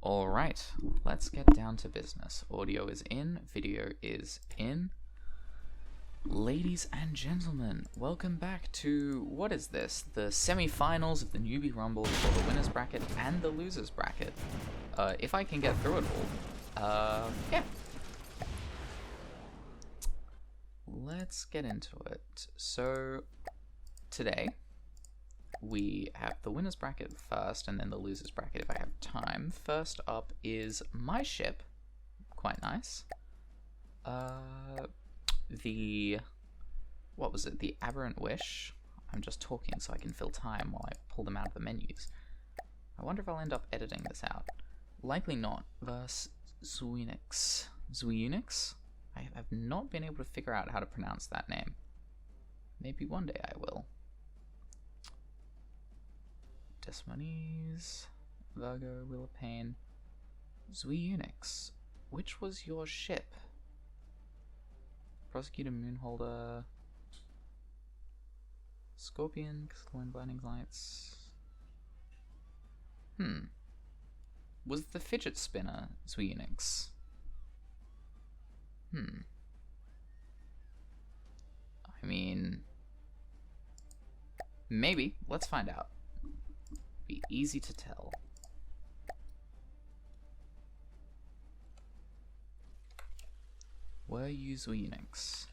Alright, let's get down to business. Audio is in, video is in. Ladies and gentlemen, welcome back to, what is this? The semi-finals of the Newbie Rumble for the winners bracket and the losers bracket. If I can get through it all. Yeah. Let's get into it. So, today, we have the winners bracket first, and then the losers bracket if I have time. First up is my ship. Quite nice. What was it? The Aberrant Wish. I'm just talking so I can fill time while I pull them out of the menus. I wonder if I'll end up editing this out. Likely not. Versus XIUNIX. XIUNIX? I have not been able to figure out how to pronounce that name. Maybe one day I will. MONIES, Virgo, Wheel of Pain, XIUNIX. Which was your ship? Prosecutor, Moonholder, Scorpion, Crystalline Blinding Lights. Was the Fidget Spinner XIUNIX? I mean, maybe. Let's find out. Be easy to tell. Were you XIUNIX?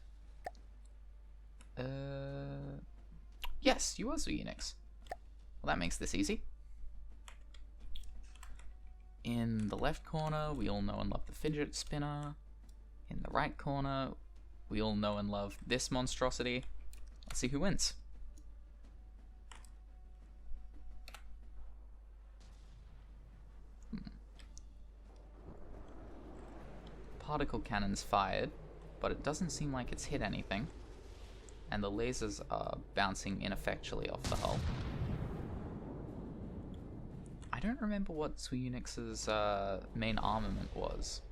Yes, you were XIUNIX. Well, that makes this easy. In the left corner, we all know and love the fidget spinner. In the right corner, we all know and love this monstrosity. Let's see who wins. Particle cannon's fired, but it doesn't seem like it's hit anything, and the lasers are bouncing ineffectually off the hull. I don't remember what XIUNIX's main armament was.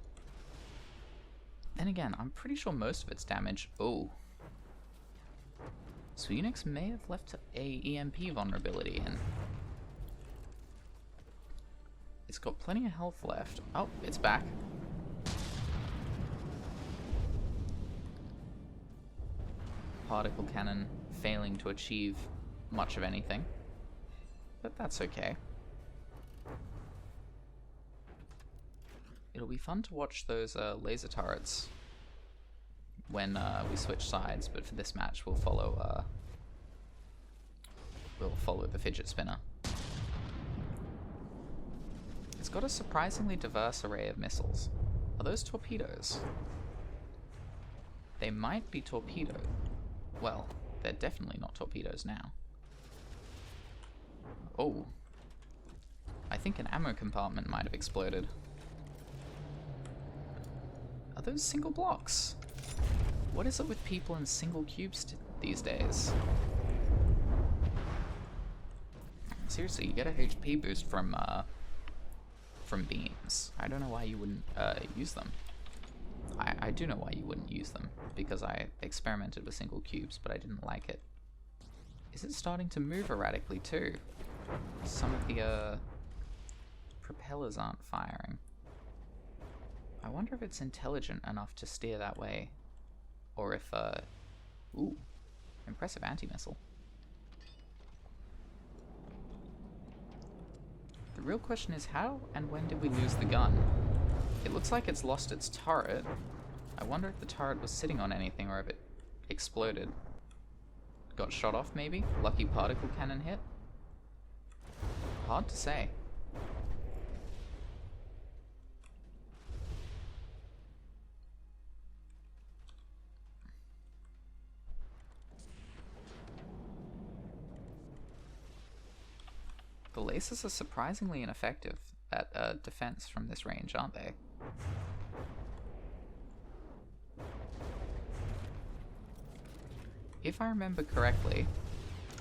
Then again, I'm pretty sure most of its damage... Oh. XIUNIX may have left a EMP vulnerability in. It's got plenty of health left. Oh, it's back. Particle cannon failing to achieve much of anything, but that's okay. It'll be fun to watch those laser turrets when we switch sides, but for this match we'll follow the fidget spinner. It's got a surprisingly diverse array of missiles. Are those torpedoes? They might be torpedoes. Well, they're definitely not torpedoes now. Oh. I think an ammo compartment might have exploded. Are those single blocks? What is it with people in single cubes these days? Seriously, you get a HP boost from beams. I don't know why you wouldn't use them. I do know why you wouldn't use them, because I experimented with single cubes, but I didn't like it. Is it starting to move erratically too? Some of the propellers aren't firing. I wonder if it's intelligent enough to steer that way, or if, ooh, impressive anti-missile. The real question is, how and when did we lose the gun? It looks like it's lost its turret. I wonder if the turret was sitting on anything or if it exploded. Got shot off maybe? Lucky particle cannon hit? Hard to say. The lasers are surprisingly ineffective at defense from this range, aren't they? If I remember correctly,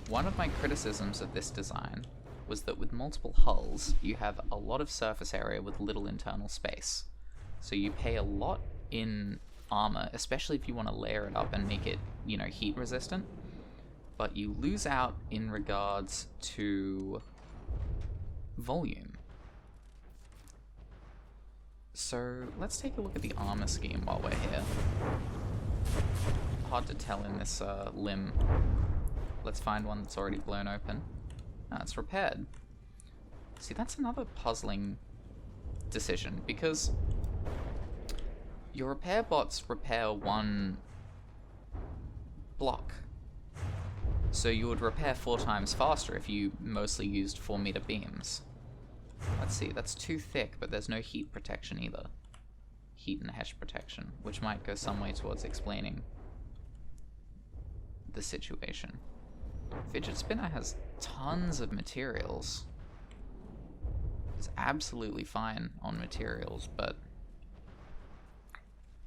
one of my criticisms of this design was that with multiple hulls, you have a lot of surface area with little internal space. So you pay a lot in armor, especially if you want to layer it up and make it, you know, heat resistant. But you lose out in regards to volume. So let's take a look at the armor scheme while we're here. Hard to tell in this limb. Let's find one that's already blown open. Ah, it's repaired. See, that's another puzzling decision, because your repair bots repair one block. So you would repair 4 times faster if you mostly used 4-meter beams. Let's see, that's too thick, but there's no heat protection either. Heat and hedge protection, which might go some way towards explaining the situation. Fidget spinner has tons of materials. It's absolutely fine on materials, but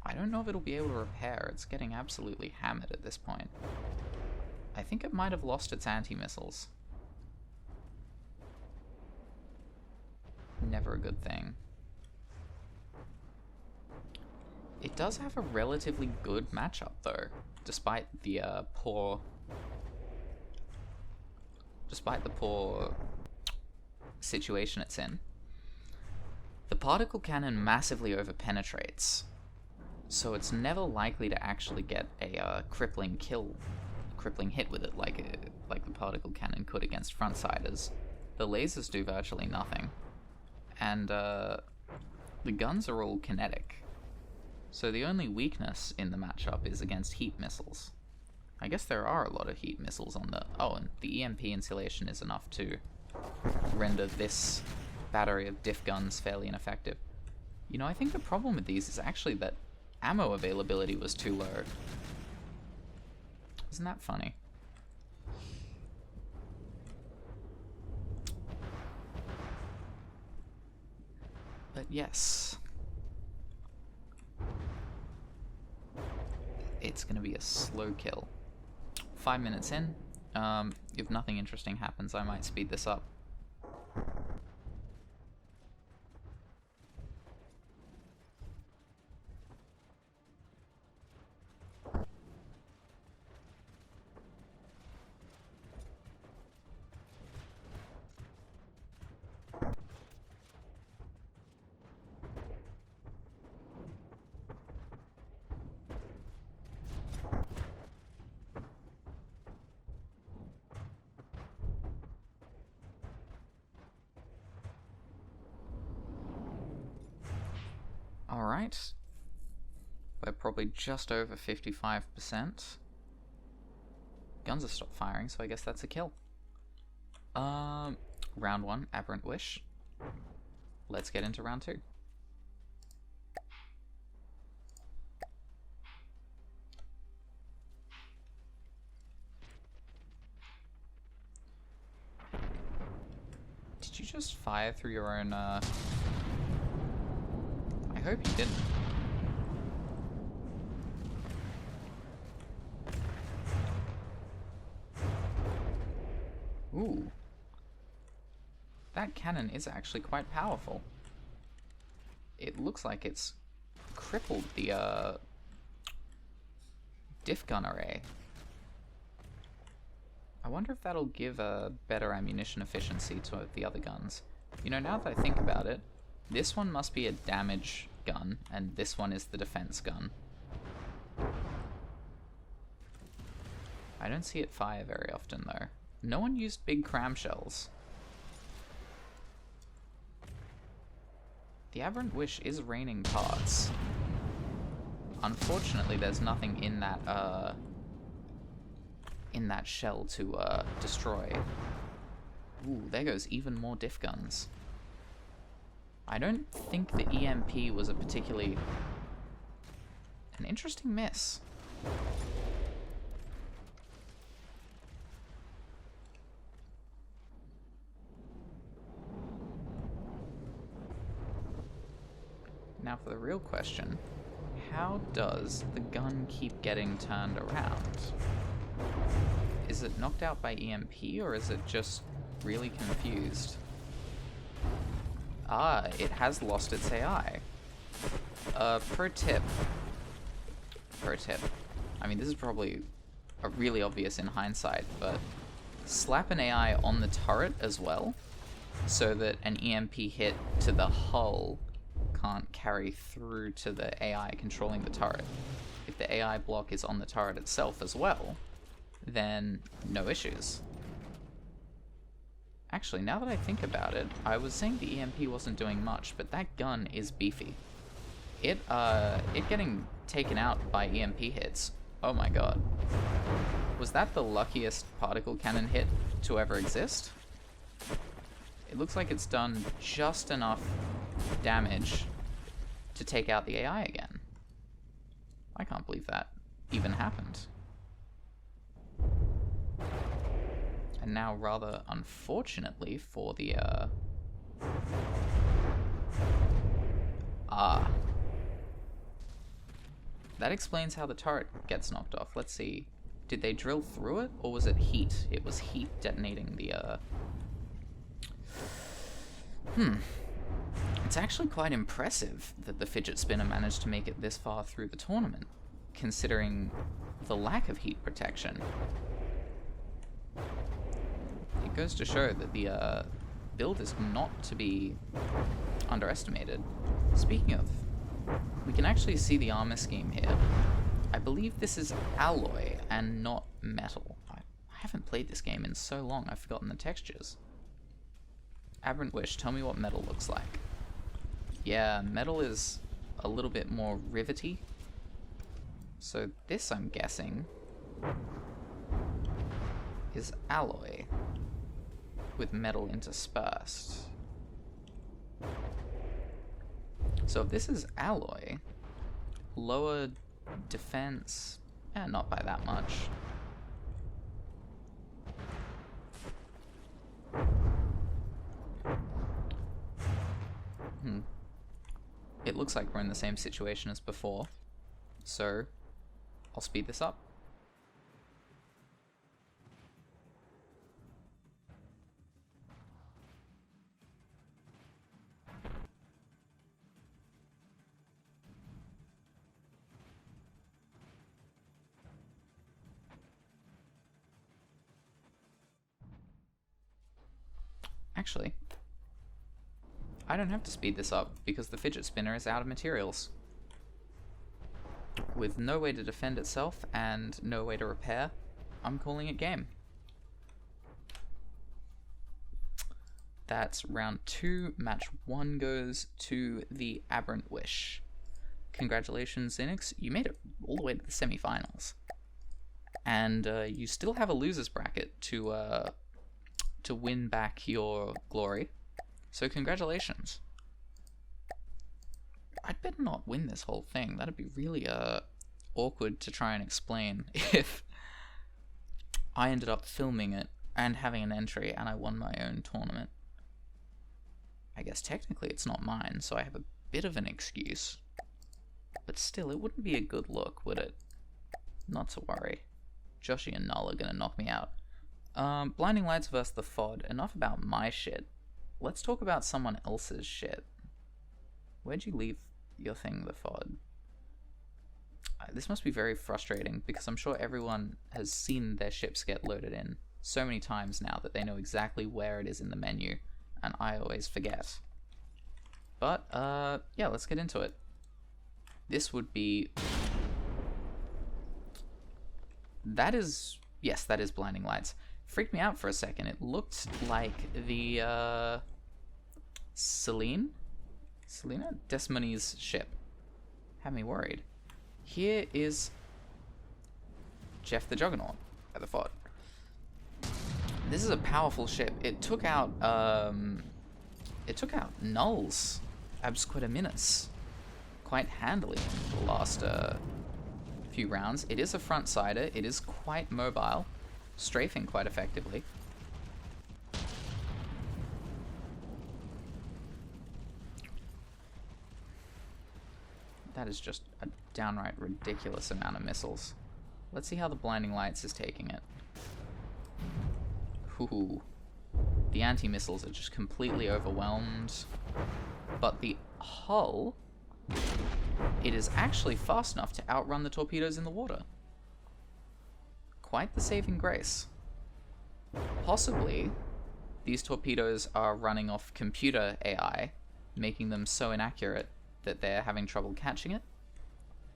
I don't know if it'll be able to repair. It's getting absolutely hammered at this point. I think it might have lost its anti-missiles. Never a good thing. It does have a relatively good matchup, though, despite the poor situation it's in. The particle cannon massively overpenetrates, so it's never likely to actually get a crippling hit with it like the particle cannon could against frontsiders. The lasers do virtually nothing, and the guns are all kinetic. So the only weakness in the matchup is against heat missiles. I guess there are a lot of heat missiles on the... Oh, and the EMP insulation is enough to render this battery of diff guns fairly ineffective. You know, I think the problem with these is actually that ammo availability was too low. Isn't that funny? But yes. It's gonna be a slow kill. 5 minutes in. If nothing interesting happens, I might speed this up. Alright, we're probably just over 55%. Guns have stopped firing, so I guess that's a kill. Round 1, Aberrant Wish. Let's get into round 2. Did you just fire through your own, I hope you didn't. Ooh. That cannon is actually quite powerful. It looks like it's crippled the diff gun array. I wonder if that'll give a better ammunition efficiency to the other guns. You know, now that I think about it, this one must be a damage gun, and this one is the defense gun. I don't see it fire very often, though. No one used big cramshells. The Aberrant Wish is raining parts. Unfortunately, there's nothing in that shell to destroy. Ooh, there goes even more diff guns. I don't think the EMP was a particularly... an interesting miss. Now for the real question, how does the gun keep getting turned around? Is it knocked out by EMP, or is it just really confused? Ah, it has lost its AI. Pro tip. I mean, this is probably really obvious in hindsight, but slap an AI on the turret as well, so that an EMP hit to the hull can't carry through to the AI controlling the turret. If the AI block is on the turret itself as well, then no issues. Actually, now that I think about it, I was saying the EMP wasn't doing much, but that gun is beefy. It getting taken out by EMP hits, oh my god. Was that the luckiest particle cannon hit to ever exist? It looks like it's done just enough damage to take out the AI again. I can't believe that even happened. And now, rather unfortunately for the, that explains how the turret gets knocked off. Let's see. Did they drill through it, or was it heat? It was heat detonating the, It's actually quite impressive that the fidget spinner managed to make it this far through the tournament, considering the lack of heat protection. It goes to show that the build is not to be underestimated. Speaking of, we can actually see the armor scheme here. I believe this is alloy and not metal. I haven't played this game in so long, I've forgotten the textures. Aberrant Wish, tell me what metal looks like. Yeah, metal is a little bit more rivety. So this, I'm guessing, is alloy with metal interspersed. So if this is alloy, lower defense, not by that much. It looks like we're in the same situation as before, so I'll speed this up. Actually, I don't have to speed this up because the fidget spinner is out of materials. With no way to defend itself and no way to repair, I'm calling it game. That's round 2, match 1 goes to the Aberrant Wish. Congratulations, XIUNIX, you made it all the way to the semi-finals. And you still have a loser's bracket to win back your glory. So congratulations. I'd better not win this whole thing. That'd be really awkward to try and explain if I ended up filming it and having an entry and I won my own tournament. I guess technically it's not mine, so I have a bit of an excuse. But still, it wouldn't be a good look, would it? Not to worry. JOHNO and NULL are gonna knock me out. Blinding Lights versus the FOD. Enough about my shit. Let's talk about someone else's shit. Where'd you leave your thing, the FOD? This must be very frustrating because I'm sure everyone has seen their ships get loaded in so many times now that they know exactly where it is in the menu, and I always forget. But, yeah, let's get into it. This would be... That is... Yes, that is Blinding Lights. Freaked me out for a second. It looked like the, Selena Desmony's ship. Had me worried. Here is Jeff the Juggernaut at the FOD. This is a powerful ship. It took out NULL's Absquita quite handily in the last few rounds. It is a front-sider. It is quite mobile, strafing quite effectively. That is just a downright ridiculous amount of missiles. Let's see how the Blinding Lights is taking it. Ooh. The anti-missiles are just completely overwhelmed. But the hull, it is actually fast enough to outrun the torpedoes in the water. Quite the saving grace. Possibly, these torpedoes are running off computer AI, making them so inaccurate that they're having trouble catching it.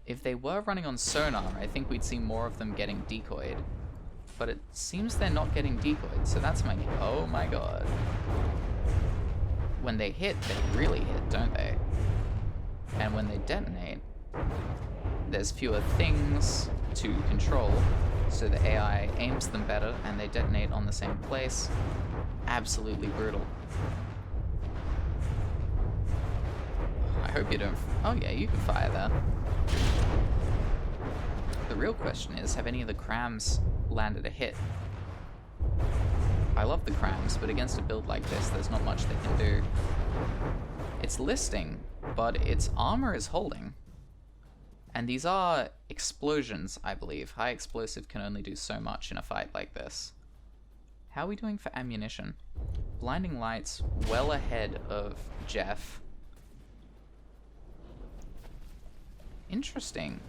If they were running on sonar, I think we'd see more of them getting decoyed. But it seems they're not getting decoyed, so that's my... Oh my god. When they hit, they really hit, don't they? And when they detonate, there's fewer things to control, so the AI aims them better and they detonate on the same place. Absolutely brutal. I hope you don't... Oh yeah, you can fire there. The real question is, have any of the crams landed a hit? I love the crams, but against a build like this, there's not much they can do. It's listing, but its armor is holding. And these are explosions, I believe. High explosive can only do so much in a fight like this. How are we doing for ammunition? Blinding lights well ahead of Jeff. Interesting.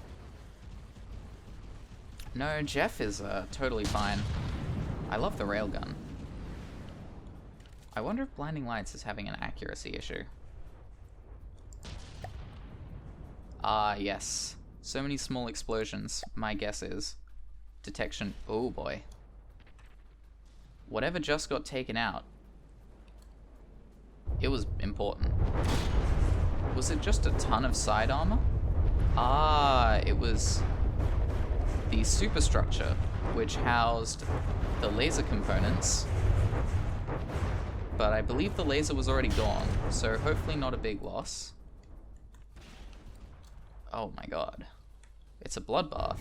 No, Jeff is totally fine. I love the railgun. I wonder if blinding lights is having an accuracy issue. Ah, yes. So many small explosions. My guess is detection. Oh boy. Whatever just got taken out, it was important. Was it just a ton of side armor? Ah, it was the superstructure, which housed the laser components. But I believe the laser was already gone, so hopefully not a big loss. Oh my god. It's a bloodbath.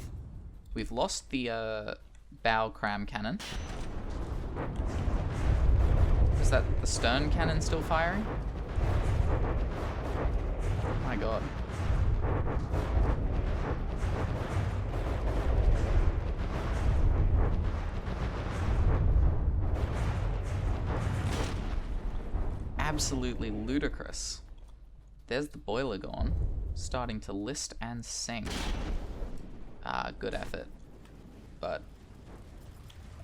We've lost the bow cram cannon. Is that the stern cannon still firing? Oh my god. Absolutely ludicrous. There's the boiler gone, starting to list and sing. Ah, good effort. But...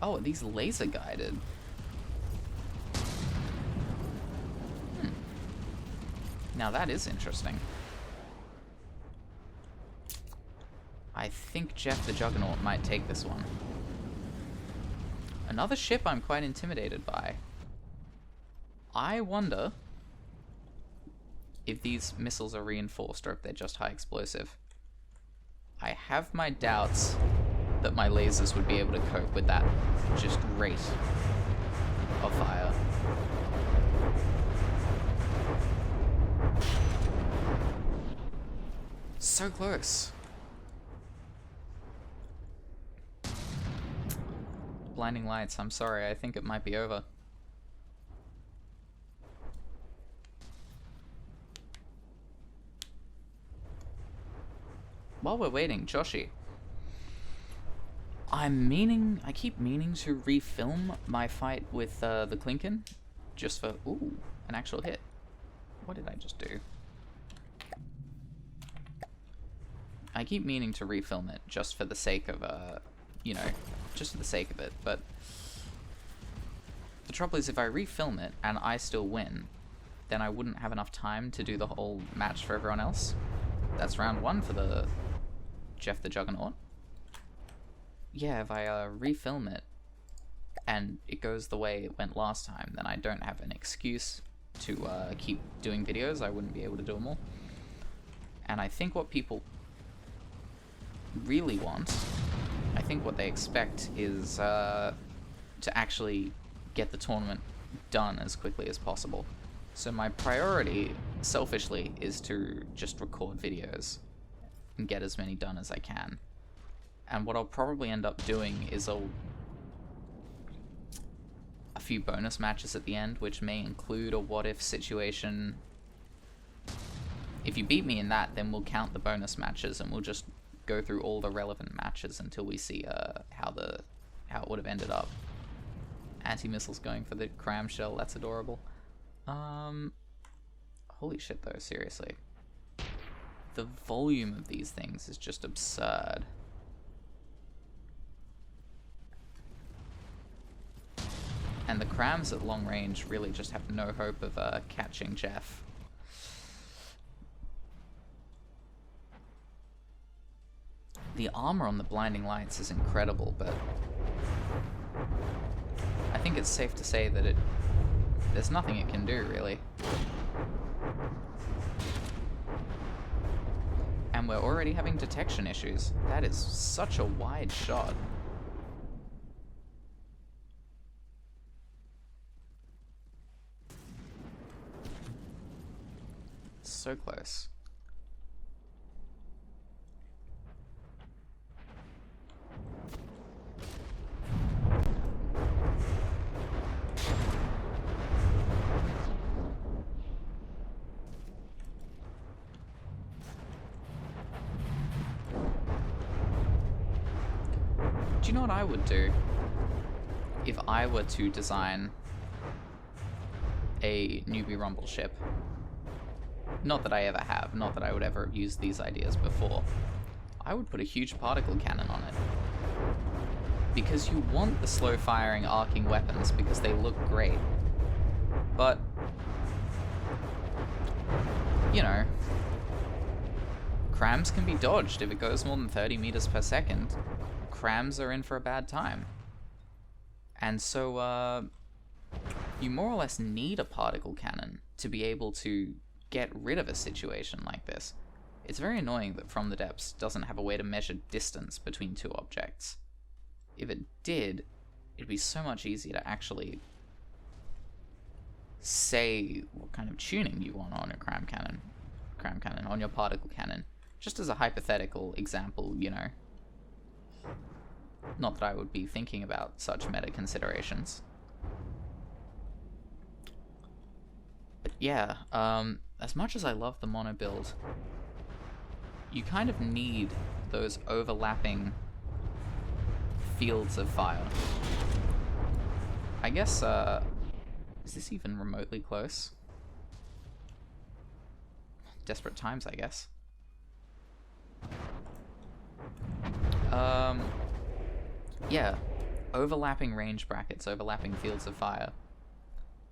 oh, are these laser guided? Now that is interesting. I think Jeff the Juggernaut might take this one. Another ship I'm quite intimidated by. I wonder if these missiles are reinforced or if they're just high explosive. I have my doubts that my lasers would be able to cope with that just rate of fire. So close. Blinding lights, I'm sorry, I think it might be over. While we're waiting, JOHNO. I keep meaning to refilm my fight with the Klinken, just for, ooh, an actual hit. What did I just do? I keep meaning to refilm it, just for the sake of, you know, just for the sake of it, but the trouble is if I refilm it and I still win, then I wouldn't have enough time to do the whole match for everyone else. That's round one for the Jeff the Juggernaut. Yeah, if I refilm it and it goes the way it went last time, then I don't have an excuse to keep doing videos. I wouldn't be able to do them all. And I think what people really want, I think what they expect is to actually get the tournament done as quickly as possible. So my priority, selfishly, is to just record videos and get as many done as I can. And what I'll probably end up doing is a few bonus matches at the end, which may include a what-if situation. If you beat me in that, then we'll count the bonus matches and we'll just go through all the relevant matches until we see how it would have ended up. Anti-missiles going for the cram shell, that's adorable. Holy shit though, seriously. The volume of these things is just absurd. And the crams at long range really just have no hope of catching Jeff. The armor on the blinding lights is incredible, but I think it's safe to say that there's nothing it can do, really. And we're already having detection issues. That is such a wide shot. So close. Do you know what I would do if I were to design a newbie rumble ship? Not that I ever have, not that I would ever have used these ideas before. I would put a huge particle cannon on it. Because you want the slow firing arcing weapons because they look great. But, you know, crams can be dodged if it goes more than 30 meters per second. Crams are in for a bad time. And so, you more or less need a particle cannon to be able to get rid of a situation like this. It's very annoying that From the Depths doesn't have a way to measure distance between two objects. If it did, it'd be so much easier to actually say what kind of tuning you want on a cram cannon, on your particle cannon. Just as a hypothetical example, you know. Not that I would be thinking about such meta considerations. But yeah, as much as I love the mono build, you kind of need those overlapping fields of fire. I guess, is this even remotely close? Desperate times, I guess. Yeah, overlapping range brackets, overlapping fields of fire.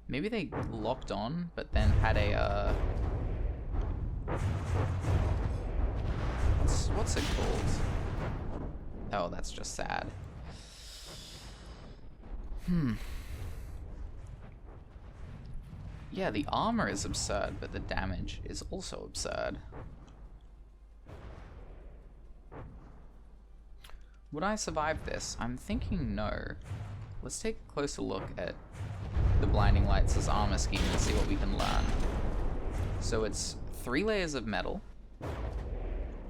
Maybe they locked on, but then had a, what's it called? Oh, that's just sad. Yeah, the armor is absurd, but the damage is also absurd. Would I survive this? I'm thinking no. Let's take a closer look at the Blinding Lights' armor scheme and see what we can learn. So it's 3 layers of metal,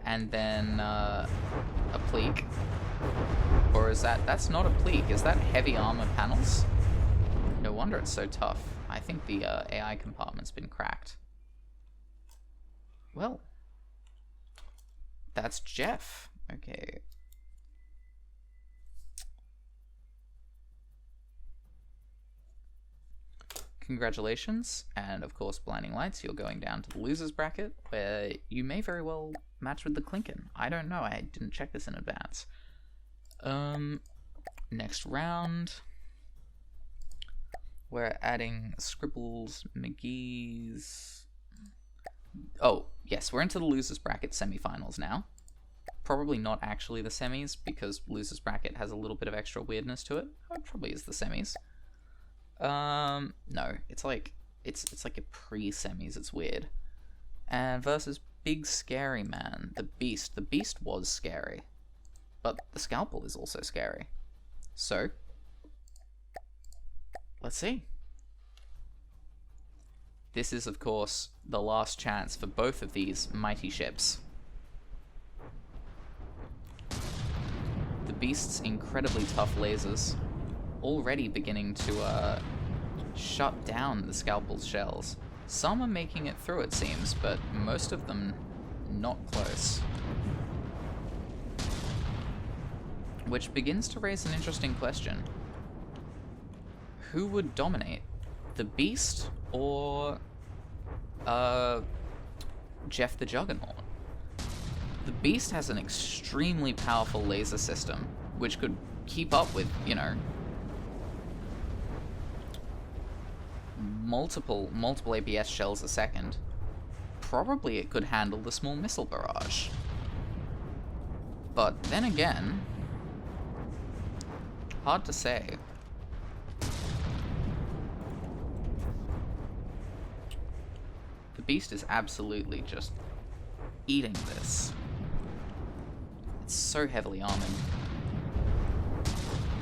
and then a pleak. Or is that's not a pleak, is that heavy armor panels? No wonder it's so tough. I think the AI compartment's been cracked. Well, that's Jeff. Okay. Congratulations, and of course, Blinding Lights, you're going down to the losers bracket, where you may very well match with the Klinken. I don't know, I didn't check this in advance. Next round, we're adding Scribbles, McGee's... Oh, yes, we're into the losers bracket semifinals now. Probably not actually the semis, because losers bracket has a little bit of extra weirdness to it. Oh, it probably is the semis. No, it's like a pre-semis, it's weird. And versus Big Scary Man, the Beast. The Beast was scary, but the Scalpel is also scary. So, let's see. This is, of course, the last chance for both of these mighty ships. The Beast's incredibly tough lasers already beginning to shut down the Scalpel's shells. Some are making it through, it seems, but most of them not close. Which begins to raise an interesting question. Who would dominate? The Beast or Jeff the Juggernaut? The Beast has an extremely powerful laser system, which could keep up with, you know, multiple APS shells a second. Probably it could handle the small missile barrage. But then again, hard to say. The beast is absolutely just eating this. It's so heavily armored.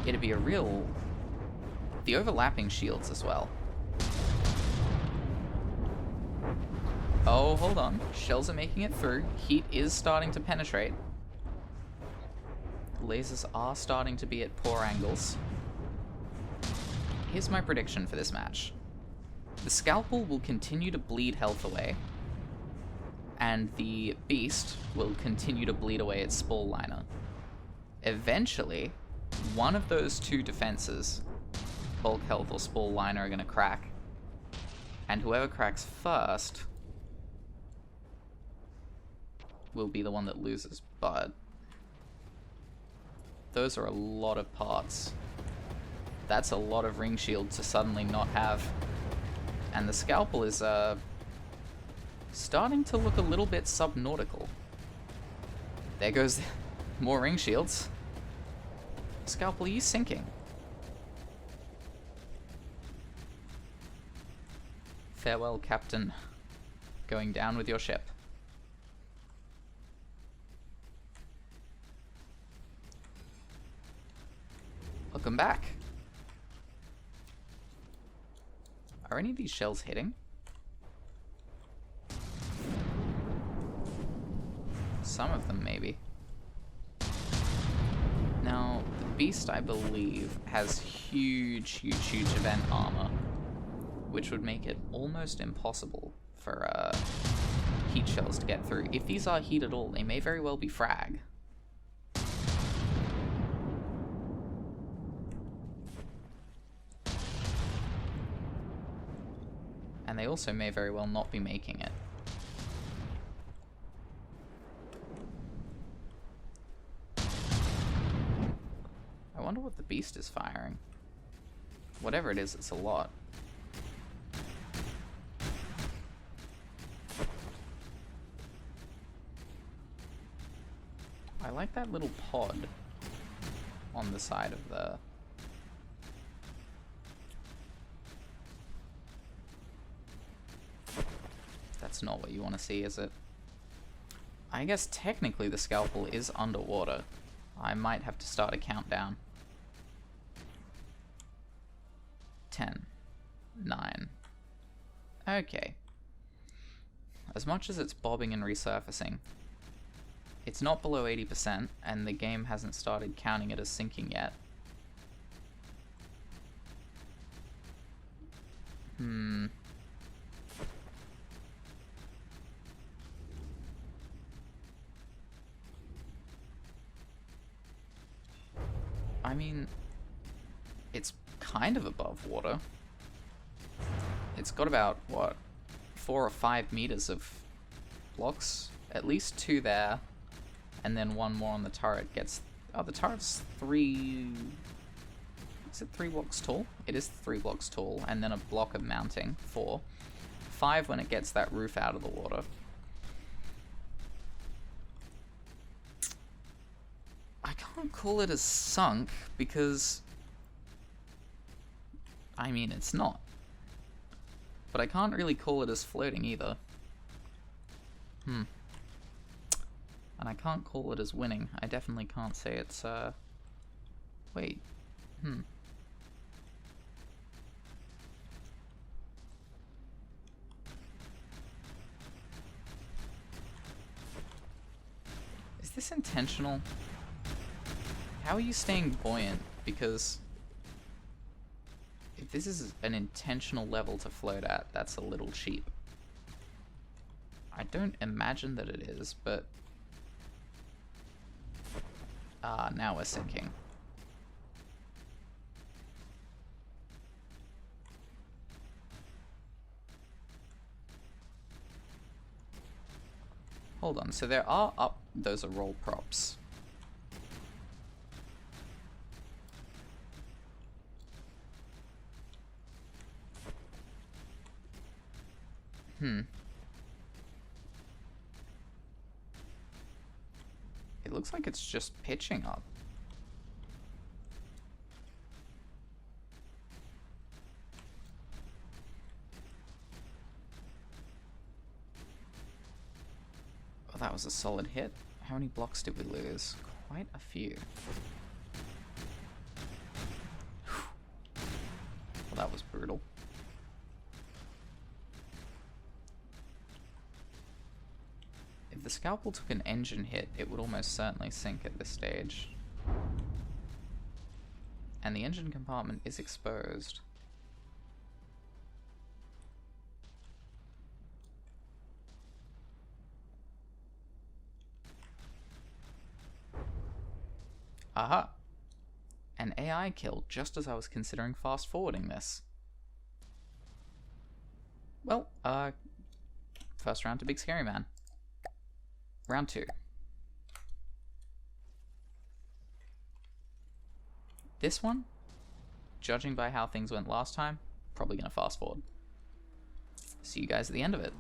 It'd be a real... The overlapping shields as well. Oh, hold on. Shells are making it through. Heat is starting to penetrate. Lasers are starting to be at poor angles. Here's my prediction for this match. The Scalpel will continue to bleed health away, and the Beast will continue to bleed away its Spall Liner. Eventually, one of those two defenses, Bulk Health or Spall Liner, are going to crack, and whoever cracks first will be the one that loses, but those are a lot of parts. That's a lot of ring shield to suddenly not have. And the Scalpel is starting to look a little bit subnautical. There goes more ring shields. Scalpel, are you sinking? Farewell, Captain. Going down with your ship. Welcome back. Are any of these shells hitting? Some of them, maybe. Now, the Beast, I believe, has huge event armor, which would make it almost impossible for heat shells to get through. If these are heat at all, they may very well be frag. And they also may very well not be making it. I wonder what the Beast is firing. Whatever it is, it's a lot. I like that little pod on the side of the... That's not what you want to see, is it? I guess technically the Scalpel is underwater. I might have to start a countdown. 10. 9. Okay. As much as it's bobbing and resurfacing, it's not below 80%, and the game hasn't started counting it as sinking yet. I mean, it's kind of above water. It's got about, what, 4 or 5 meters of blocks? At least 2 there, and then 1 more on the turret gets... Oh, the turret's 3... Is it 3 blocks tall? It is 3 blocks tall, and then a block of mounting, 4. 5 when it gets that roof out of the water. I can't call it as sunk because, I mean, it's not. But I can't really call it as floating either. And I can't call it as winning. I definitely can't say it's, wait. Is this intentional? How are you staying buoyant? Because if this is an intentional level to float at, that's a little cheap. I don't imagine that it is, but... now we're sinking. Hold on, so there are up... Those are roll props. It looks like it's just pitching up. Oh, that was a solid hit. How many blocks did we lose? Quite a few. Well, that was brutal. If the scalpel took an engine hit, it would almost certainly sink at this stage. And the engine compartment is exposed. Aha! An AI kill just as I was considering fast forwarding this. Well, first round to Big Scary Man. Round 2. This one, judging by how things went last time, probably gonna fast forward. See you guys at the end of it.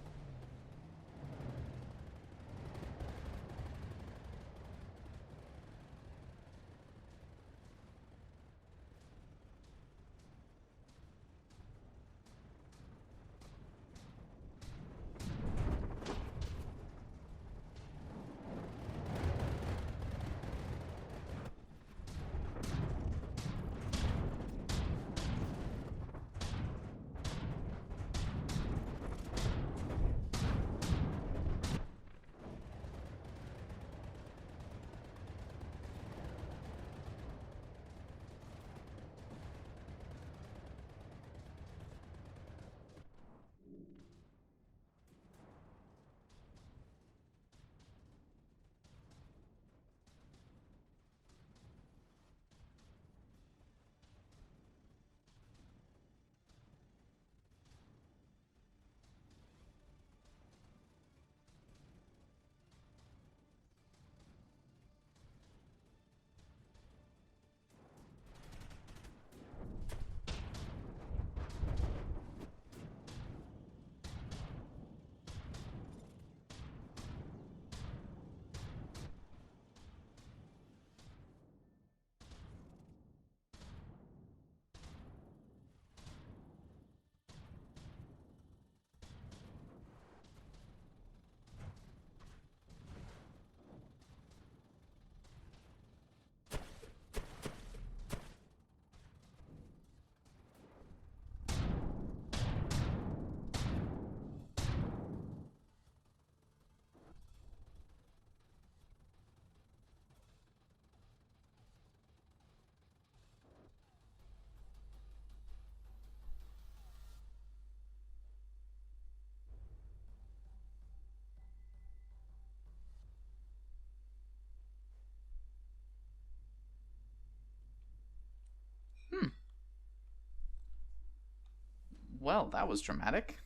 Well, that was dramatic.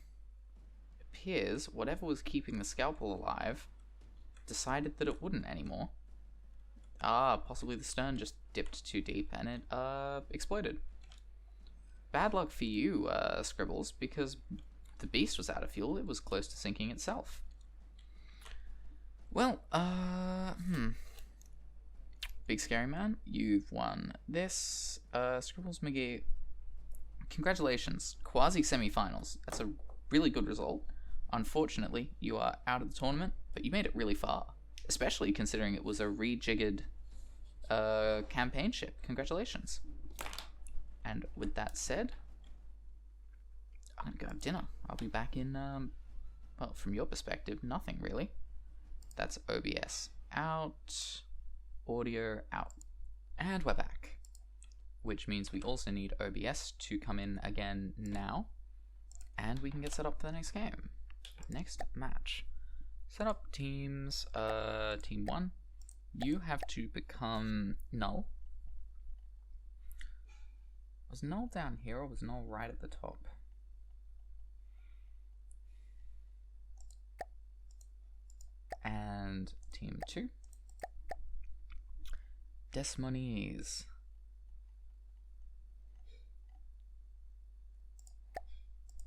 It appears whatever was keeping the scalpel alive decided that it wouldn't anymore. Possibly the stern just dipped too deep and it, exploded. Bad luck for you, Scribbles, because the beast was out of fuel. It was close to sinking itself. Well, Big Scary Man, you've won this. Scribbles McGee, congratulations. Quasi-semi-finals. That's a really good result. Unfortunately, you are out of the tournament, but you made it really far. Especially considering it was a rejiggered campaign ship. Congratulations. And with that said, I'm gonna go have dinner. I'll be back in, well, from your perspective, nothing really. That's OBS out, audio out, and we're back. Which means we also need OBS to come in again now, and we can get set up for the next game. Next match. Set up teams, team 1. You have to become Null. Was Null down here or was Null right at the top? And team 2. MONIES.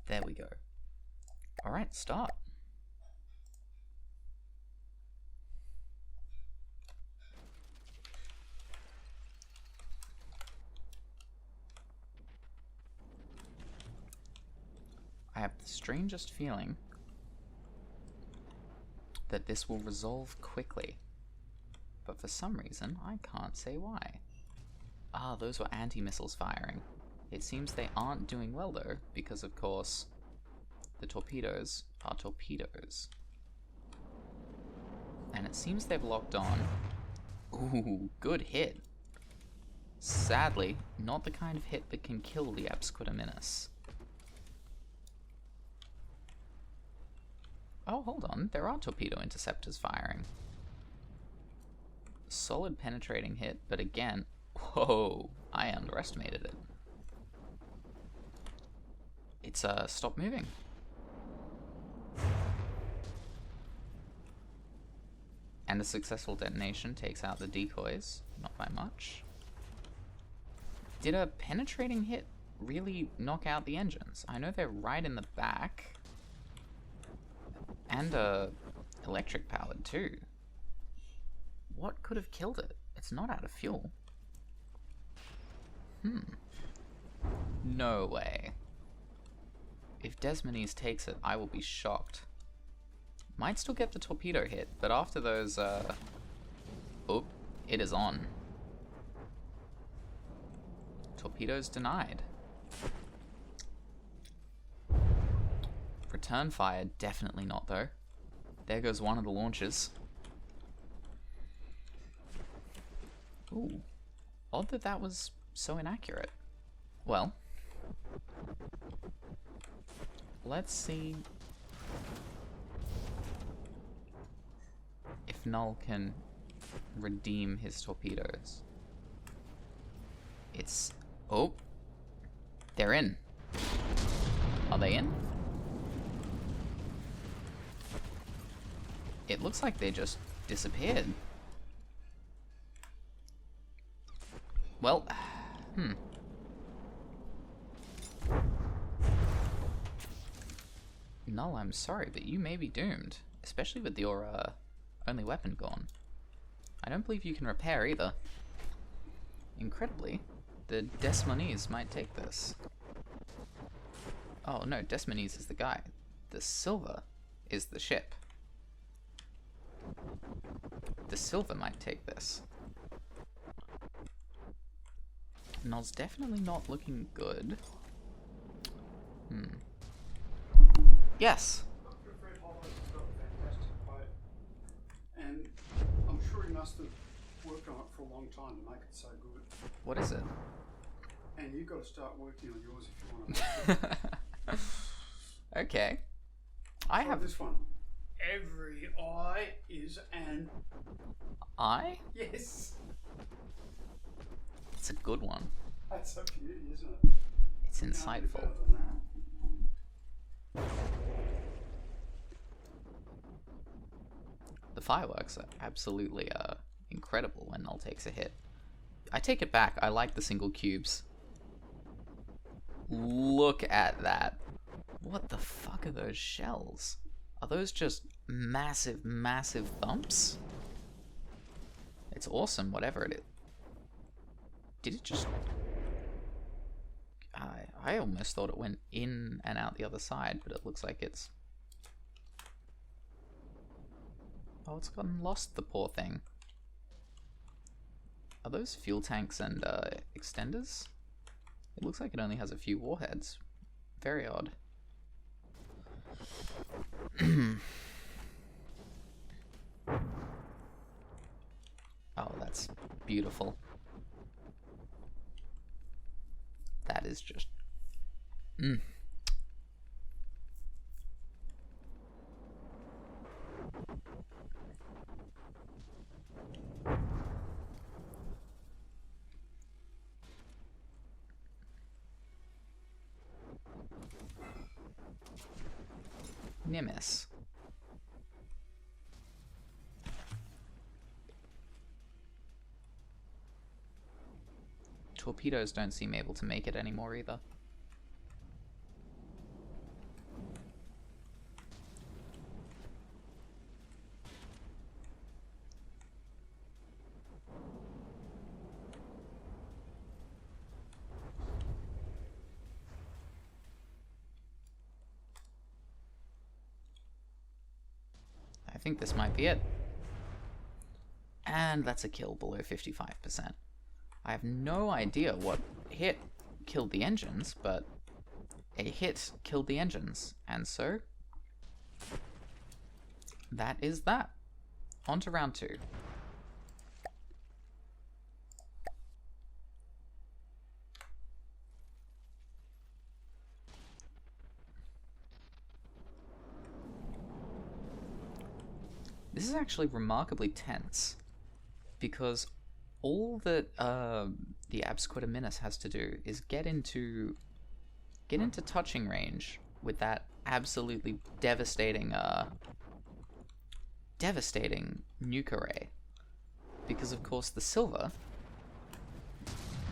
There we go. Alright, start. have the strangest feeling that this will resolve quickly. But for some reason, I can't say why. Ah, those were anti-missiles firing. It seems they aren't doing well though, because of course, the torpedoes are torpedoes. And it seems they've locked on. Ooh, good hit. Sadly, not the kind of hit that can kill the Absquitterminus. Oh, hold on, there are torpedo interceptors firing. Solid penetrating hit, but again, whoa, I underestimated it. It's stopped moving. And a successful detonation takes out the decoys, not by much. Did a penetrating hit really knock out the engines? I know they're right in the back. And electric powered too. What could have killed it? It's not out of fuel. No way. If Desmones takes it, I will be shocked. Might still get the torpedo hit, but after those, oh, it is on. Torpedoes denied. Return fire, definitely not though. There goes one of the launches. Ooh, odd that that was so inaccurate. Well, let's see if Null can redeem his torpedoes. It's... oh, they're in. Are they in? It looks like they just disappeared. Well, Null, I'm sorry, but you may be doomed. Especially with your, only weapon gone. I don't believe you can repair either. Incredibly, the Desmones might take this. Oh no, Desmones is the guy. The Silver is the ship. The Silver might take this. Null's definitely not looking good. Yes. And I'm sure he must have worked on it for a long time to make it so good. What is it? And you've got to start working on yours if you want to make it. Okay. I have this one. Every eye is an eye? yes. It's a good one. That's a beauty, isn't it? It's insightful. The fireworks are absolutely incredible when Null takes a hit. I take it back, I like the single cubes. Look at that. What the fuck are those shells? Are those just massive, massive thumps? It's awesome, whatever it is. Did it just... I almost thought it went in and out the other side, but it looks like it's... oh, it's gotten lost, the poor thing. Are those fuel tanks and extenders? It looks like it only has a few warheads. Very odd. Oh, that's beautiful. That is just... Nimbus. Torpedoes don't seem able to make it anymore either. think this might be it. And that's a kill below 55%. I have no idea what hit killed the engines, but a hit killed the engines. And so, that is that. On to round 2. This is actually remarkably tense, because all that the XIUNIX has to do is get into touching range with that absolutely devastating nuke array, because of course the silver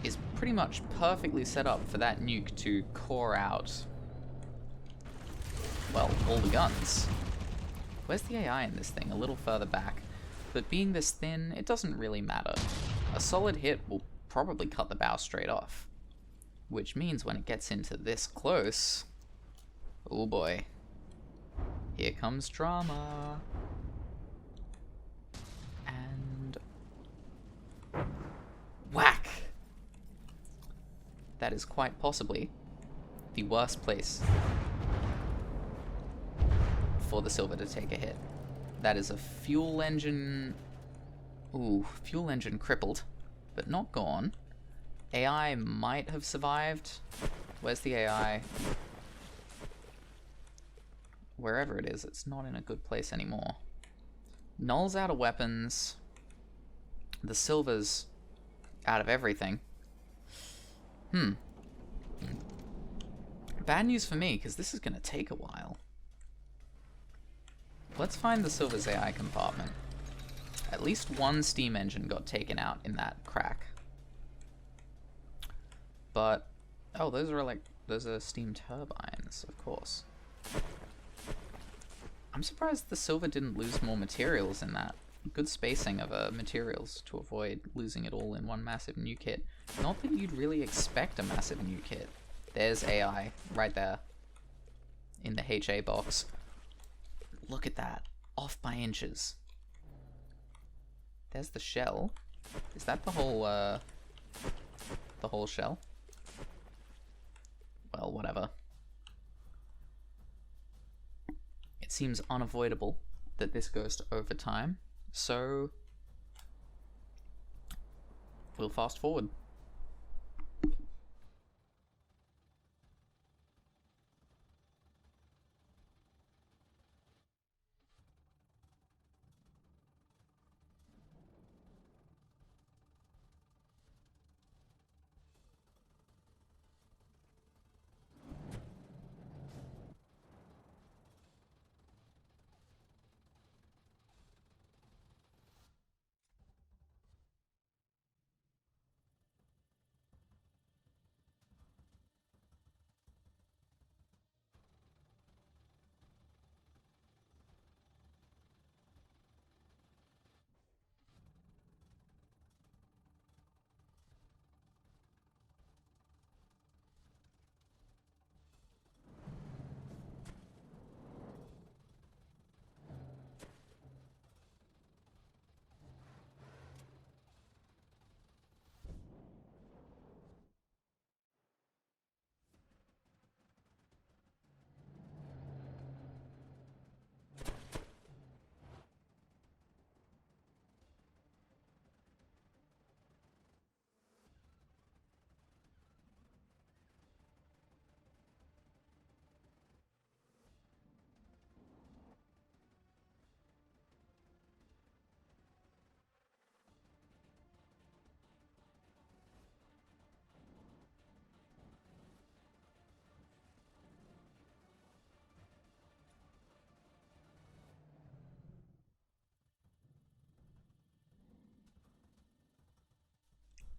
is pretty much perfectly set up for that nuke to core out, well, all the guns. Where's the AI in this thing? A little further back. But being this thin, it doesn't really matter. A solid hit will probably cut the bow straight off. Which means when it gets into this close... oh boy. Here comes drama. And... whack! That is quite possibly the worst place for the silver to take a hit. That is a fuel engine... ooh, fuel engine crippled, but not gone. AI might have survived. Where's the AI? Wherever it is, it's not in a good place anymore. Null's out of weapons. The silver's out of everything. Bad news for me, because this is going to take a while. Let's find the silver's AI compartment. At least one steam engine got taken out in that crack. But, oh, those are steam turbines, of course. I'm surprised the silver didn't lose more materials in that. Good spacing of materials to avoid losing it all in one massive nuke hit. Not that you'd really expect a massive nuke hit. There's AI right there in the HA box. Look at that, off by inches. There's the shell. Is that the whole shell? Well, whatever. It seems unavoidable that this goes to overtime, so we'll fast forward.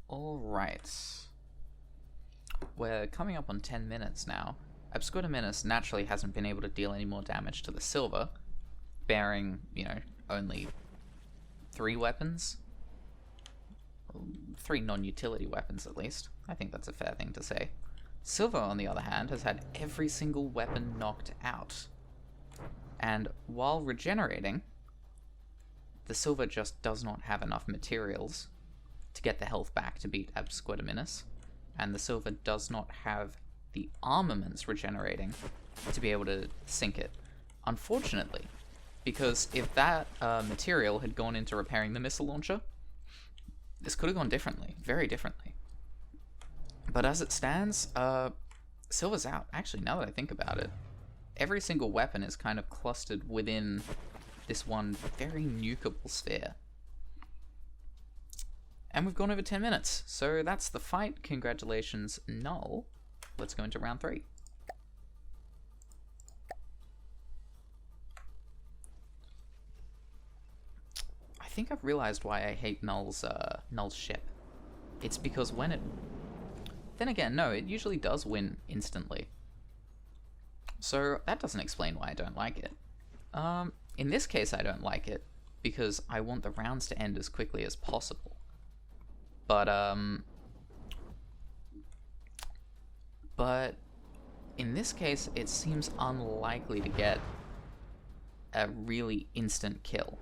Alright. We're coming up on 10 minutes now. XIUNIX naturally hasn't been able to deal any more damage to the silver, bearing, only 3 weapons. 3 non-utility weapons, at least. I think that's a fair thing to say. Silver, on the other hand, has had every single weapon knocked out. And while regenerating, the silver just does not have enough materials to get the health back to beat Absquitominus, and the silver does not have the armaments regenerating to be able to sink it. Unfortunately, because if that material had gone into repairing the missile launcher, this could have gone differently, very differently. But as it stands, silver's out. Actually, now that I think about it, every single weapon is kind of clustered within this one very nukeable sphere. And we've gone over 10 minutes, so that's the fight. Congratulations, Null. Let's go into round 3. I think I've realized why I hate Null's ship. It's because when it... Then again, no, it usually does win instantly. So that doesn't explain why I don't like it. In this case, I don't like it because I want the rounds to end as quickly as possible. But in this case, it seems unlikely to get a really instant kill.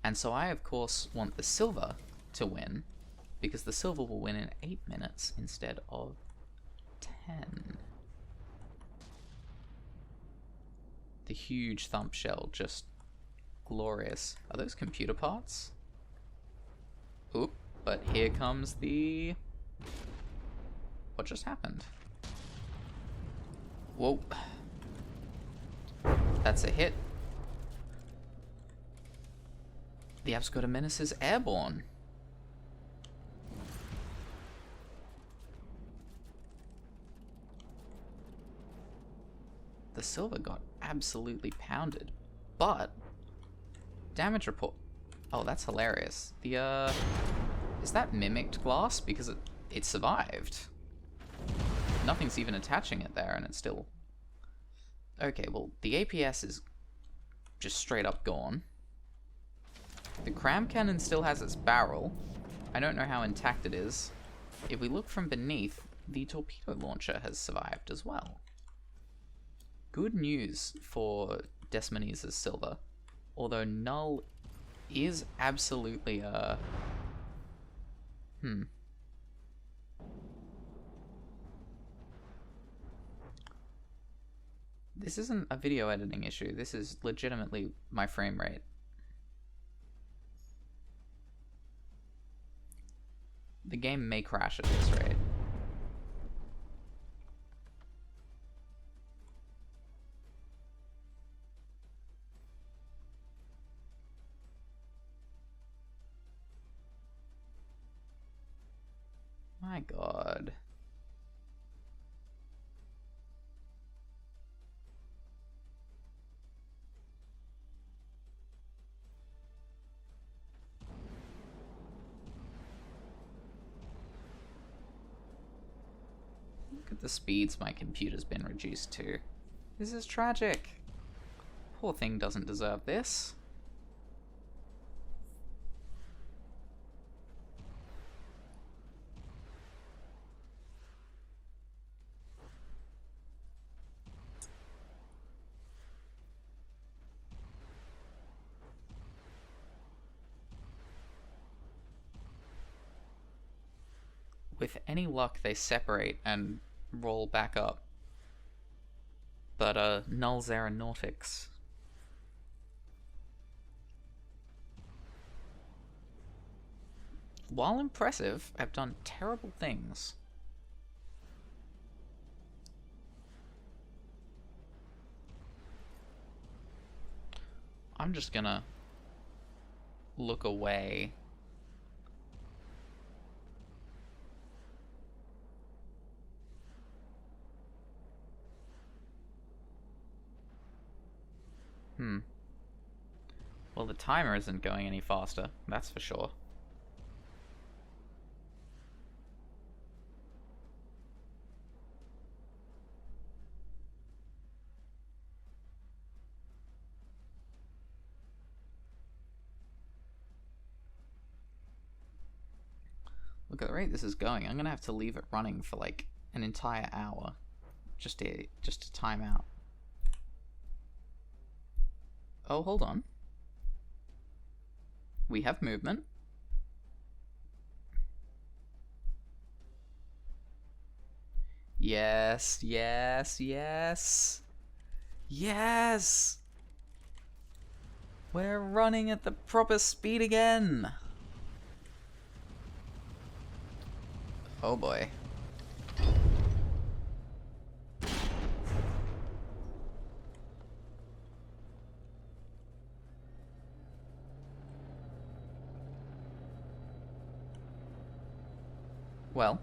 And so I, of course, want the silver to win, because the silver will win in 8 minutes instead of 10. The huge thump shell, just glorious. Are those computer parts? Oop, but here comes the... What just happened? Whoa. That's a hit. The Absquitominus is airborne. The silver got absolutely pounded, but damage report. Oh, that's hilarious. The is that mimicked glass? Because it survived. Nothing's even attaching it there, and it's still... Okay, well, the APS is just straight up gone. The cram cannon still has its barrel. I don't know how intact it is. If we look from beneath, the torpedo launcher has survived as well. Good news for Desmones' silver, although Null is absolutely This isn't a video editing issue, this is legitimately my frame rate. The game may crash at this rate. My god. Look at the speeds my computer's been reduced to. This is tragic. Poor thing doesn't deserve this. With any luck, they separate and roll back up. But, Null's Aeronautics. While impressive, have done terrible things. I'm just gonna look away. Well, the timer isn't going any faster, that's for sure. Look at the rate this is going. I'm gonna have to leave it running for like an entire hour just to time out. Oh, hold on. We have movement. Yes, yes, yes. Yes! We're running at the proper speed again! Oh boy. Well,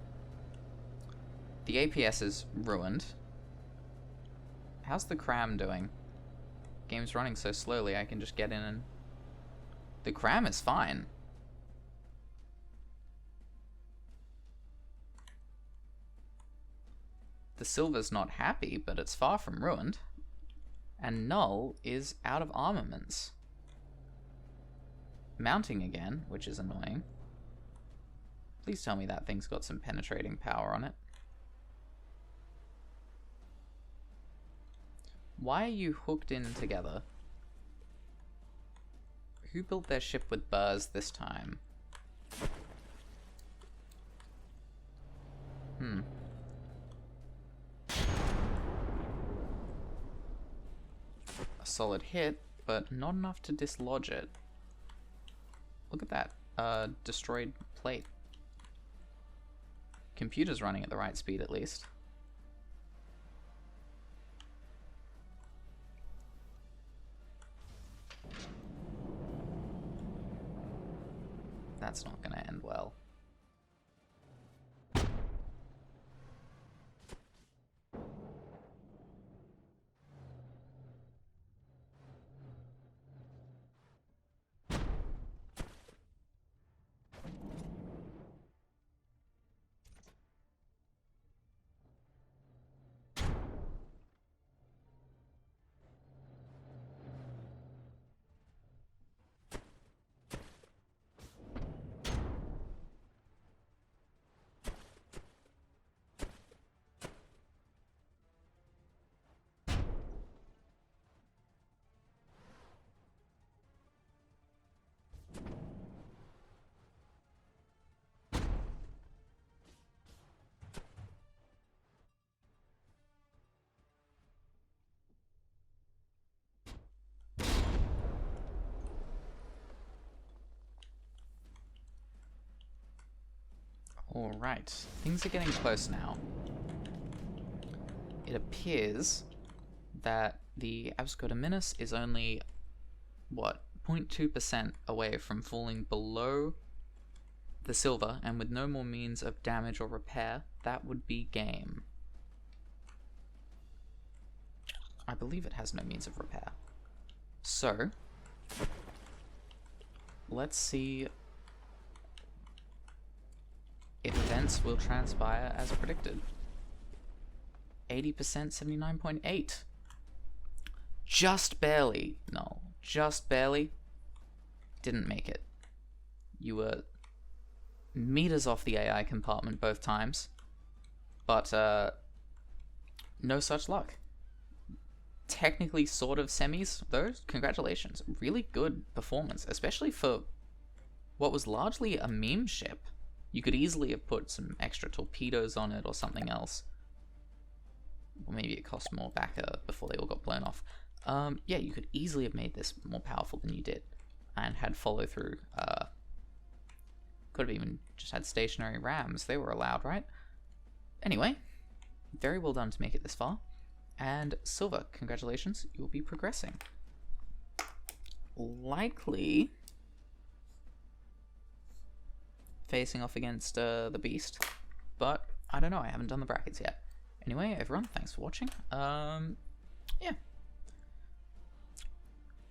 the APS is ruined. How's the cram doing? Game's running so slowly I can just get in and... The cram is fine. The silver's not happy, but it's far from ruined. And Null is out of armaments. Mounting again, which is annoying. Please tell me that thing's got some penetrating power on it. Why are you hooked in together? Who built their ship with burrs this time? A solid hit, but not enough to dislodge it. Look at that, destroyed plate. Computer's running at the right speed at least. That's not gonna end well. Alright, things are getting close now. It appears that the Abscodominus is only, what, 0.2% away from falling below the silver, and with no more means of damage or repair, that would be game. I believe it has no means of repair. So, let's see if events will transpire as predicted. 80%, 79.8. Just barely. No, just barely. Didn't make it. You were meters off the AI compartment both times. But, no such luck. Technically sort of semis, though. Congratulations. Really good performance, especially for what was largely a meme ship. You could easily have put some extra torpedoes on it or something else. Or maybe it cost more back before they all got blown off. Yeah, you could easily have made this more powerful than you did. And had follow through. Could have even just had stationary rams. They were allowed, right? Anyway, very well done to make it this far. And silver, congratulations, you'll be progressing. Likely facing off against the beast, but I don't know, I haven't done the brackets yet. Anyway, everyone, thanks for watching. Yeah.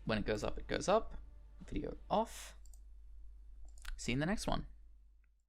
When it goes up, it goes up. Video off. See you in the next one.